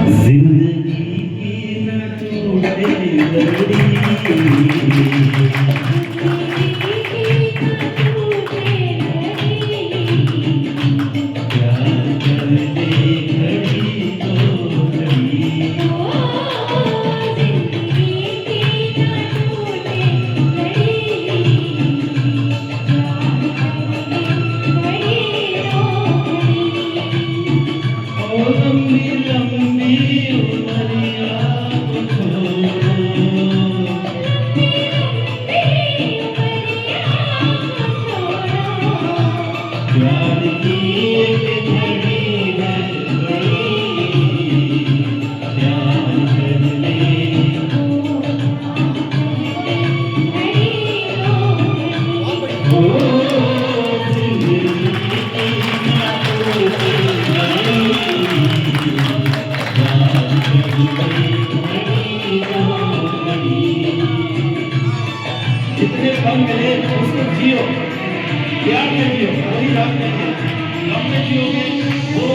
जिंदगी की न टूटे लड़ी प्यार कर ले घड़ी तो घड़ी ओ लंबी लंबी उमरिया को छोड़ो प्यार की एक घड़ी है घड़ी प्यार कर ले ओ जिंदगी की ना टूटे लड़ी प्यार कर ले घड़ी तो घड़ी जितने पल मिले उसको जियो प्यार से जियो वही रात में जियो जियोगे वो